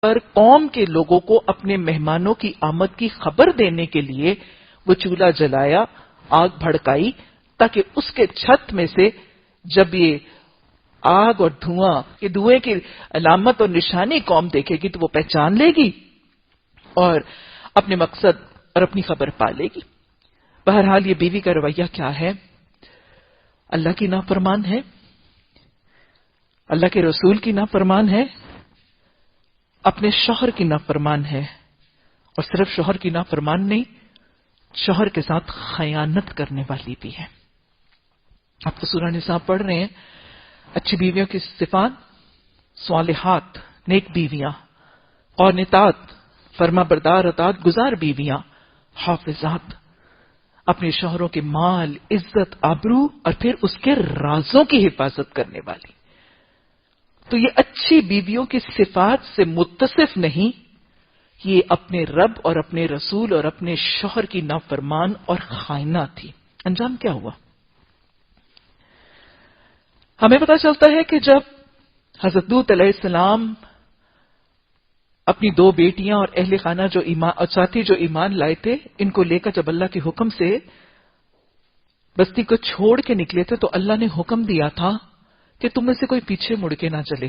پر قوم کے لوگوں کو اپنے مہمانوں کی آمد کی خبر دینے کے لیے وہ چولہا جلایا، آگ بھڑکائی، تاکہ اس کے چھت میں سے جب یہ آگ اور دھوئیں کی علامت اور نشانی قوم دیکھے گی تو وہ پہچان لے گی اور اپنے مقصد اور اپنی خبر پا لے گی۔ بہرحال یہ بیوی کا رویہ کیا ہے؟ اللہ کی نافرمان ہے، اللہ کے رسول کی نافرمان ہے، اپنے شوہر کی نافرمان ہے، اور صرف شوہر کی نافرمان نہیں، شوہر کے ساتھ خیانت کرنے والی بھی ہے۔ آپ تو سورہ نساء پڑھ رہے ہیں، اچھی بیویوں کی صفات: صالحات، نیک بیویاں، قانتات، فرما بردار، اطاعت گزار بیویاں، حافظات، اپنے شوہروں کے مال، عزت، آبرو اور پھر اس کے رازوں کی حفاظت کرنے والی۔ تو یہ اچھی بیویوں کی صفات سے متصف نہیں، یہ اپنے رب اور اپنے رسول اور اپنے شوہر کی نافرمان اور خائنہ تھی۔ انجام کیا ہوا؟ ہمیں پتہ چلتا ہے کہ جب حضرت لوط علیہ السلام اپنی 2 بیٹیاں اور اہل خانہ جو ساتھی جو ایمان لائے تھے، ان کو لے کر جب اللہ کے حکم سے بستی کو چھوڑ کے نکلے تھے تو اللہ نے حکم دیا تھا کہ تم میں سے کوئی پیچھے مڑ کے نہ چلے۔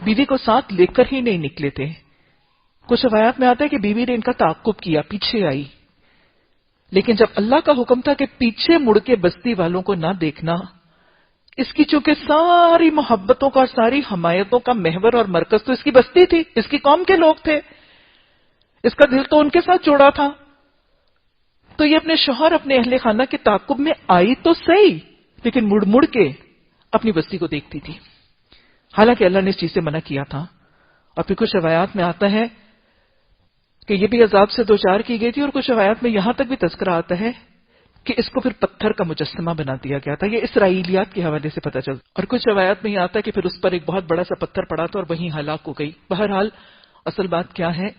بیوی کو ساتھ لے کر ہی نہیں نکلے تھے۔ کچھ روایات میں آتا ہے کہ بیوی نے ان کا تعاقب کیا، پیچھے آئی، لیکن جب اللہ کا حکم تھا کہ پیچھے مڑ کے بستی والوں کو نہ دیکھنا، اس کی چونکہ ساری محبتوں کا اور ساری حمایتوں کا محور اور مرکز تو اس کی بستی تھی، اس کی قوم کے لوگ تھے، اس کا دل تو ان کے ساتھ جوڑا تھا، تو یہ اپنے شوہر، اپنے اہل خانہ کے تعاقب میں آئی تو صحیح، لیکن مڑ مڑ کے اپنی بستی کو دیکھتی تھی، حالانکہ اللہ نے اس چیز سے منع کیا تھا۔ اور پھر کچھ روایات میں آتا ہے کہ یہ بھی عذاب سے دوچار کی گئی تھی، اور کچھ روایات میں یہاں تک بھی تذکرہ آتا ہے کہ اس کو پھر پتھر کا مجسمہ بنا دیا گیا تھا۔ یہ اسرائیلیات کے حوالے سے پتہ چلتا، اور کچھ روایات میں یہ آتا ہے کہ پھر اس پر ایک بہت بڑا سا پتھر پڑا تھا اور وہیں ہلاک ہو گئی۔ بہرحال اصل بات کیا ہے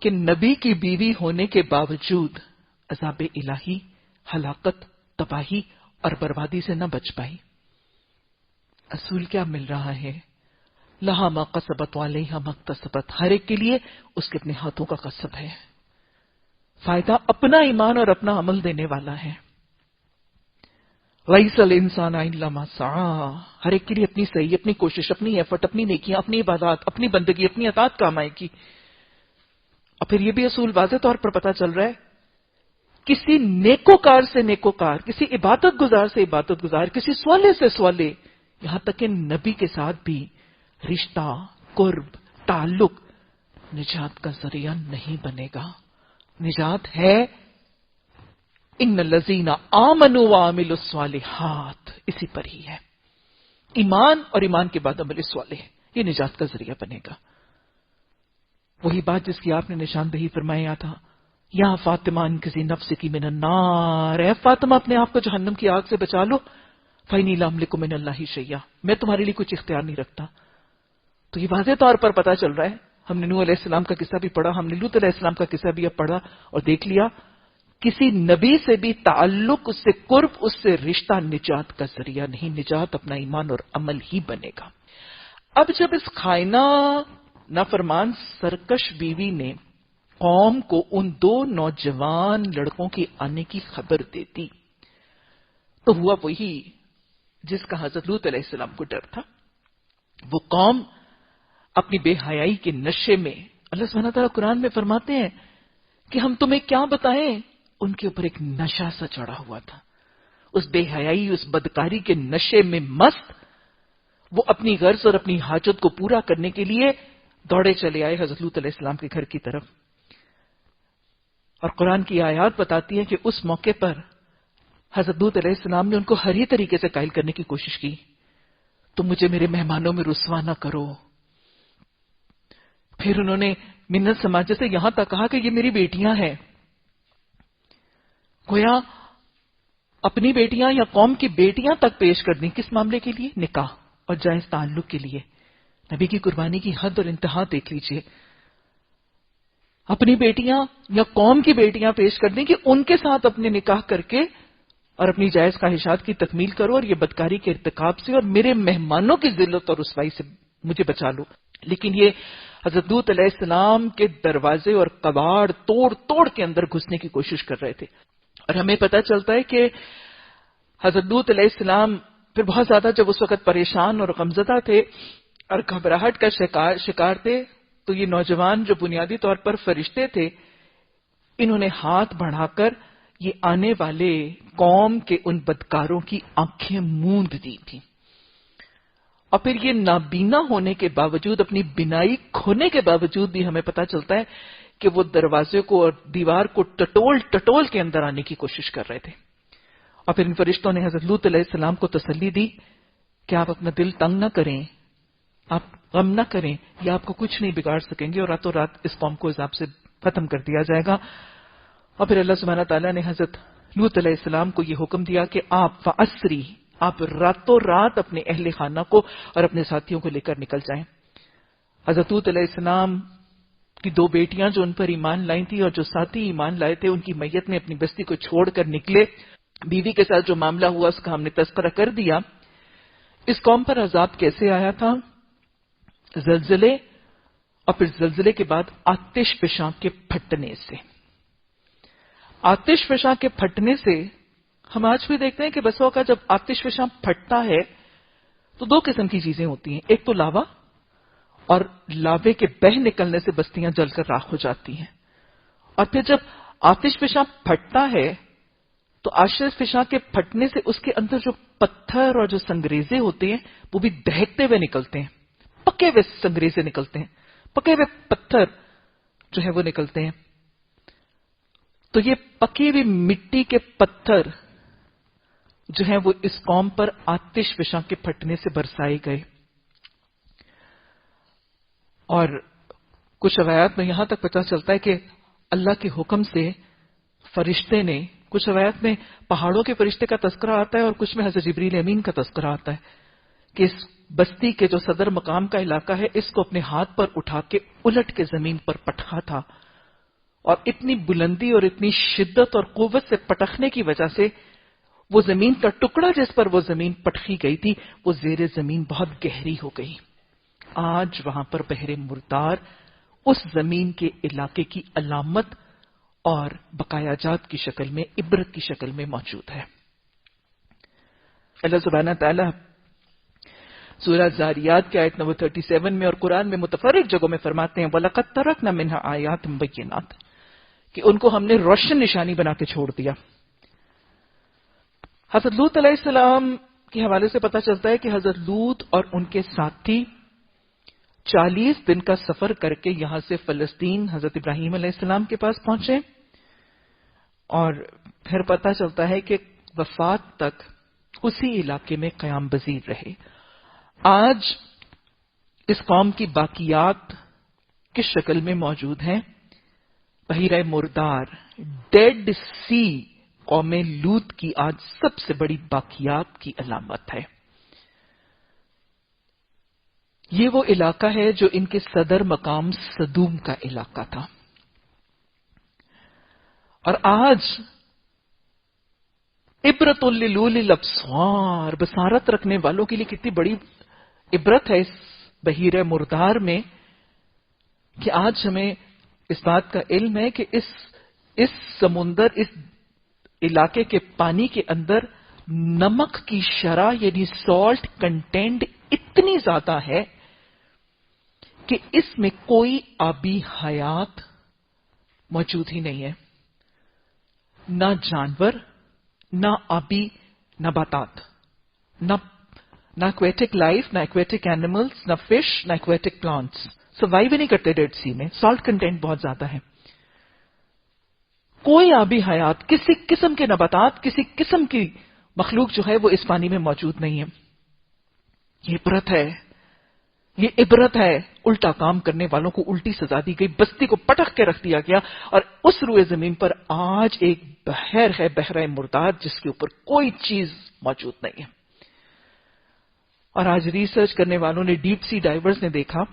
کہ نبی کی بیوی ہونے کے باوجود عذاب الہی، ہلاکت، تباہی اور بربادی سے نہ بچ پائی۔ اصول کیا مل رہا ہے؟ لہا ما کسبت وعلیہا ما اکتسبت، ہر ایک کے لیے اس کے اپنے ہاتھوں کا کسب ہے، فائدہ اپنا ایمان اور اپنا عمل دینے والا ہے۔ لیس الانسان الا ما سعی، ہر ایک کے لیے اپنی صحیح، اپنی کوشش، اپنی ایفرٹ، اپنی نیکیاں، اپنی عبادات، اپنی بندگی، اپنی اطاعت کام آئے گی۔ اور پھر یہ بھی اصول واضح طور پر پتہ چل رہا ہے، کسی نیکوکار سے نیکوکار، کسی عبادت گزار سے عبادت گزار، کسی سوالے سے سوالے، یہاں تک کہ نبی کے ساتھ بھی رشتہ، قرب، تعلق نجات کا ذریعہ نہیں بنے گا۔ نجات ہے ان الذین آمنوا وعملوا الصالحات، اسی پر ہی ہے۔ ایمان اور ایمان کے بعد عمل صالح، یہ نجات کا ذریعہ بنے گا۔ وہی بات جس کی آپ نے نشاندہی فرمایا تھا، یا فاطمہ ان کسی نفس کی من النار، اے فاطمہ اپنے آپ کو جہنم کی آگ سے بچا لو، فإنی لا املک من اللہ شیئا، میں تمہارے لیے کچھ اختیار نہیں رکھتا۔ تو یہ واضح طور پر پتہ چل رہا ہے، ہم نے نوح علیہ السلام کا قصہ بھی پڑھا، ہم نے لوط علیہ السلام کا قصہ بھی اب پڑھا اور دیکھ لیا، کسی نبی سے بھی تعلق، اس سے قرب، اس سے رشتہ نجات کا ذریعہ نہیں، نجات اپنا ایمان اور عمل ہی بنے گا۔ اب جب اس خائنہ نافرمان سرکش بیوی نے قوم کو ان 2 نوجوان لڑکوں کے آنے کی خبر دے دی تو ہوا وہی جس کا حضرت لوط علیہ السلام کو ڈر تھا۔ وہ قوم اپنی بے حیائی کے نشے میں، اللہ سبحانہ تعالیٰ قرآن میں فرماتے ہیں کہ ہم تمہیں کیا بتائیں، ان کے اوپر ایک نشہ سا چڑھا ہوا تھا، اس بے حیائی، اس بدکاری کے نشے میں مست وہ اپنی غرض اور اپنی حاجت کو پورا کرنے کے لیے دوڑے چلے آئے حضرت لوط علیہ السلام کے گھر کی طرف۔ اور قرآن کی آیات بتاتی ہیں کہ اس موقع پر حضرت لوط علیہ السلام نے ان کو ہر ہی طریقے سے قائل کرنے کی کوشش کی، تم مجھے میرے مہمانوں میں رسوا نہ کرو۔ پھر انہوں نے منت سماجت سے یہاں تک کہا کہ یہ میری بیٹیاں ہیں، گویا اپنی بیٹیاں یا قوم کی بیٹیاں تک پیش کر دیں، کس معاملے کے لیے؟ نکاح اور جائز تعلق کے لیے۔ نبی کی قربانی کی حد اور انتہا دیکھ لیجئے، اپنی بیٹیاں یا قوم کی بیٹیاں پیش کر دیں کہ ان کے ساتھ اپنے نکاح کر کے اور اپنی جائز خواہشات کی تکمیل کرو اور یہ بدکاری کے ارتکاب سے اور میرے مہمانوں کی ذلت اور رسوائی سے مجھے بچا لو۔ لیکن یہ حضرت لوط علیہ السلام کے دروازے اور کباڑ توڑ توڑ کے اندر گھسنے کی کوشش کر رہے تھے. اور ہمیں پتہ چلتا ہے کہ حضرت لوط علیہ السلام پھر بہت زیادہ جب اس وقت پریشان اور غمزدہ تھے اور گھبراہٹ کا شکار تھے، تو یہ نوجوان جو بنیادی طور پر فرشتے تھے، انہوں نے ہاتھ بڑھا کر یہ آنے والے قوم کے ان بدکاروں کی آنکھیں موند دی تھی. اور پھر یہ نابینا ہونے کے باوجود، اپنی بینائی کھونے کے باوجود بھی ہمیں پتہ چلتا ہے کہ وہ دروازے کو اور دیوار کو ٹٹول کے اندر آنے کی کوشش کر رہے تھے. اور پھر ان فرشتوں نے حضرت لوط علیہ السلام کو تسلی دی کہ آپ اپنا دل تنگ نہ کریں، آپ غم نہ کریں، یہ آپ کو کچھ نہیں بگاڑ سکیں گے، اور راتوں رات اس قوم کو عذاب سے ختم کر دیا جائے گا. اور پھر اللہ سبحانہ تعالیٰ نے حضرت لوط علیہ السلام کو یہ حکم دیا کہ آپ راتوں رات اپنے اہل خانہ کو اور اپنے ساتھیوں کو لے کر نکل جائیں. حضرت لوط علیہ السلام کی 2 بیٹیاں جو ان پر ایمان لائی تھیں اور جو ساتھی ایمان لائے تھے، ان کی میت میں اپنی بستی کو چھوڑ کر نکلے. بیوی کے ساتھ جو معاملہ ہوا اس کا ہم نے تذکرہ کر دیا. اس قوم پر عذاب کیسے آیا تھا؟ زلزلے، اور پھر زلزلے کے بعد آتش فشاں کے پھٹنے سے. آتش فشاں کے پھٹنے سے ہم آج بھی دیکھتے ہیں کہ بسوں کا جب آتش فشاں پھٹتا ہے تو 2 قسم کی چیزیں ہوتی ہیں. ایک تو لاوا، اور لاوے کے بہہ نکلنے سے بستیاں جل کر راکھ ہو جاتی ہیں. اور پھر جب آتش فشاں پھٹتا ہے تو آتش فشاں کے پھٹنے سے اس کے اندر جو پتھر اور جو سنگریزے ہوتے ہیں وہ بھی دہکتے ہوئے نکلتے ہیں. پکے ہوئے سنگریزے نکلتے ہیں، پکے ہوئے پتھر جو ہے وہ نکلتے ہیں. تو یہ پکی ہوئی مٹی کے پتھر جو ہیں وہ اس قوم پر آتش فشاں کے پھٹنے سے برسائے گئے. اور کچھ روایات میں یہاں تک پتہ چلتا ہے کہ اللہ کے حکم سے فرشتے نے، کچھ روایات میں پہاڑوں کے فرشتے کا تذکرہ آتا ہے اور کچھ میں حضرت جبریل امین کا تذکرہ آتا ہے کہ اس بستی کے جو صدر مقام کا علاقہ ہے اس کو اپنے ہاتھ پر اٹھا کے الٹ کے زمین پر پٹکا تھا. اور اتنی بلندی اور اتنی شدت اور قوت سے پٹکنے کی وجہ سے وہ زمین کا ٹکڑا جس پر وہ زمین پٹکی گئی تھی وہ زیر زمین بہت گہری ہو گئی. آج وہاں پر بحر مردار اس زمین کے علاقے کی علامت اور بقایا جات کی شکل میں، عبرت کی شکل میں موجود ہے. اللہ سبحانہ تعالی سورہ زاریات کے آیت نمبر 37 میں اور قرآن میں متفرق جگہوں میں فرماتے ہیں وَلَقَدْ تَرَكْنَا مِنْهَا آيَاتٍ بَيِّنَاتٍ، کہ ان کو ہم نے روشن نشانی بنا کے چھوڑ دیا. حضرت لوط علیہ السلام کے حوالے سے پتہ چلتا ہے کہ حضرت لوط اور ان کے ساتھی 40 دن کا سفر کر کے یہاں سے فلسطین حضرت ابراہیم علیہ السلام کے پاس پہنچے، اور پھر پتہ چلتا ہے کہ وفات تک اسی علاقے میں قیام پذیر رہے. آج اس قوم کی باقیات کس شکل میں موجود ہیں؟ بحیرہ مردار، ڈیڈ سی قوم لوط کی آج سب سے بڑی باقیات کی علامت ہے. یہ وہ علاقہ ہے جو ان کے صدر مقام سدوم کا علاقہ تھا. اور آج عبرت للأولی الابصار، بصارت رکھنے والوں کے لیے کتنی بڑی عبرت ہے اس بحیرہ مردار میں کہ آج ہمیں اس بات کا علم ہے کہ اس سمندر، اس علاقے کے پانی کے اندر نمک کی شرح یعنی سالٹ کنٹینٹ اتنی زیادہ ہے کہ اس میں کوئی آبی حیات موجود ہی نہیں ہے. نہ جانور، نہ آبی نباتات، نہ ایکویٹک لائف، نہ ایکویٹک اینیملز، نہ فش، نہ ایکویٹک پلانٹس سروائیو نہیں کرتے ڈیڈ سی میں. سالٹ کنٹینٹ بہت زیادہ ہے. کوئی آبی حیات، کسی قسم کے نباتات، کسی قسم کی مخلوق جو ہے وہ اس پانی میں موجود نہیں ہے. یہ عبرت ہے، یہ عبرت ہے. الٹا کام کرنے والوں کو الٹی سزا دی گئی، بستی کو پٹک کے رکھ دیا گیا، اور اس روئے زمین پر آج ایک بحر ہے، بحرہ مردار، جس کے اوپر کوئی چیز موجود نہیں ہے. اور آج ریسرچ کرنے والوں نے، ڈیپ سی ڈائیورز نے دیکھا،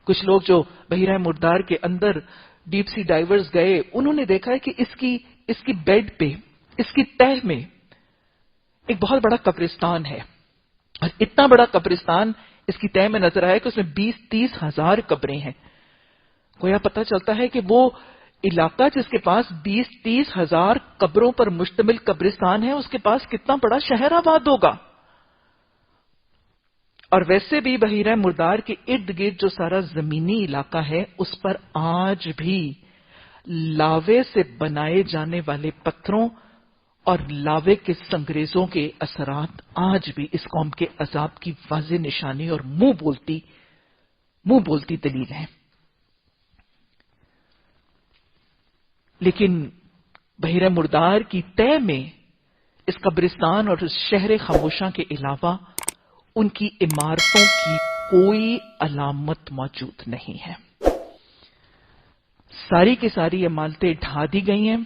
کچھ لوگ جو بحیرہ مردار کے اندر ڈیپ سی ڈائیورز گئے، انہوں نے دیکھا ہے کہ اس کی بیڈ پہ، اس کی تہ میں ایک بہت بڑا قبرستان ہے. اور اتنا بڑا قبرستان اس کی تہ میں نظر آیا کہ اس میں 20-30 ہزار قبریں ہیں. گویا پتہ چلتا ہے کہ وہ علاقہ جس کے پاس 20-30 ہزار قبروں پر مشتمل قبرستان ہے، اس کے پاس کتنا بڑا شہر آباد ہوگا. اور ویسے بھی بحیرہ مردار کے ارد گرد جو سارا زمینی علاقہ ہے، اس پر آج بھی لاوے سے بنائے جانے والے پتھروں اور لاوے کے سنگریزوں کے اثرات آج بھی اس قوم کے عذاب کی واضح نشانی اور منہ بولتی دلیل ہیں. لیکن بحیرہ مردار کی تہ میں اس قبرستان اور اس شہر خاموشاں کے علاوہ ان کی عمارتوں کی کوئی علامت موجود نہیں ہے. ساری کی ساری عمارتیں ڈھا دی گئی ہیں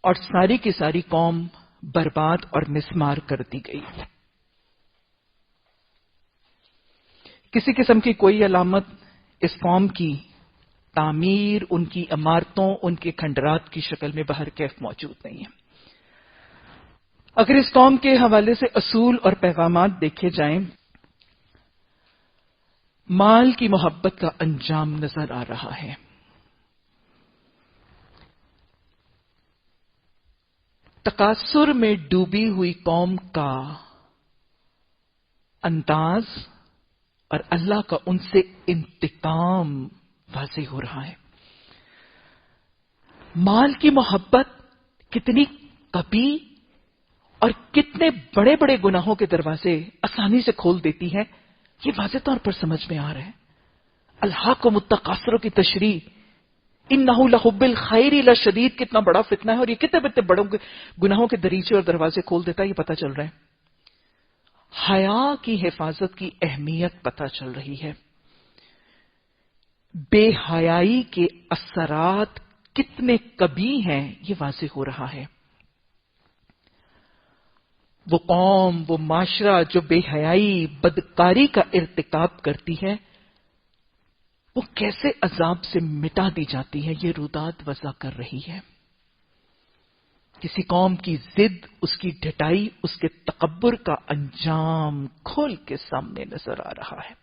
اور ساری کی ساری قوم برباد اور مسمار کر دی گئی. کسی قسم کی کوئی علامت اس قوم کی تعمیر، ان کی عمارتوں، ان کے کھنڈرات کی شکل میں بہر کیف موجود نہیں ہے. اگر اس قوم کے حوالے سے اصول اور پیغامات دیکھے جائیں، مال کی محبت کا انجام نظر آ رہا ہے. تکاثر میں ڈوبی ہوئی قوم کا انداز اور اللہ کا ان سے انتقام واضح ہو رہا ہے. مال کی محبت کتنی کبھی اور کتنے بڑے بڑے گناہوں کے دروازے آسانی سے کھول دیتی ہے، یہ واضح طور پر سمجھ میں آ رہا ہے. الہاکم التکاثر کی تشریح، انہ لحب الخیر لشدید، کتنا بڑا فتنہ ہے اور یہ کتنے بڑے بڑوں گناہوں کے دریچے اور دروازے کھول دیتا ہے، یہ پتہ چل رہا ہے. حیا کی حفاظت کی اہمیت پتہ چل رہی ہے. بے حیائی کے اثرات کتنے کبھی ہیں، یہ واضح ہو رہا ہے. وہ قوم، وہ معاشرہ جو بے حیائی، بدکاری کا ارتکاب کرتی ہے، وہ کیسے عذاب سے مٹا دی جاتی ہے، یہ روداد وضع کر رہی ہے. کسی قوم کی ضد، اس کی ڈھٹائی، اس کے تکبر کا انجام کھول کے سامنے نظر آ رہا ہے.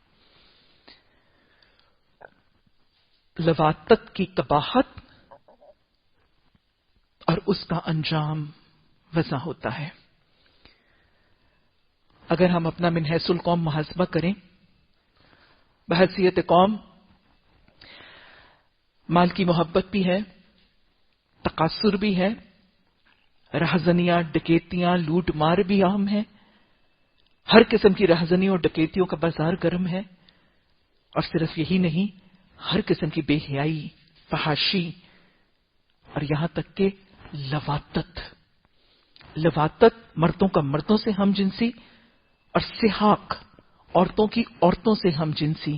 لواطت کی قباحت اور اس کا انجام وضع ہوتا ہے. اگر ہم اپنا من حیث القوم محاسبہ کریں، بحیثیت قوم مال کی محبت بھی ہے، تکاثر بھی ہے، رہزنیاں، ڈکیتیاں، لوٹ مار بھی عام ہے. ہر قسم کی رہزنیوں اور ڈکیتیوں کا بازار گرم ہے. اور صرف یہی نہیں، ہر قسم کی بے حیائی، فحاشی اور یہاں تک کہ لواطت، مردوں کا مردوں سے ہم جنسی، اور سحاق، عورتوں کی عورتوں سے ہم جنسی،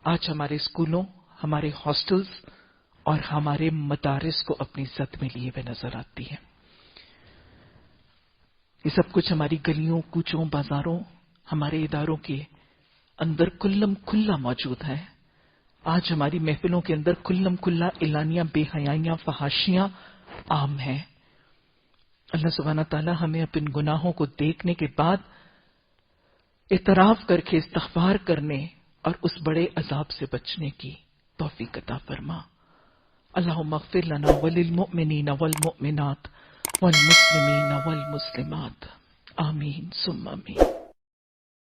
آج ہمارے اسکولوں، ہمارے ہاسٹلز اور ہمارے مدارس کو اپنی زد میں لیے ہوئے نظر آتی ہے. یہ سب کچھ ہماری گلیوں، کوچوں، بازاروں، ہمارے اداروں کے اندر کلم کھلا موجود ہے. آج ہماری محفلوں کے اندر کلم کھلا اعلانیاں، بے حیائیاں، فحاشیاں عام ہیں. اللہ سبحانہ تعالی ہمیں اپنے گناہوں کو دیکھنے کے بعد اعتراف کر کے استغفار کرنے اور اس بڑے عذاب سے بچنے کی توفیق عطا فرما. اللہم اغفر لنا وللمؤمنین والمؤمنات والمسلمین والمسلمات، آمین ثم آمین.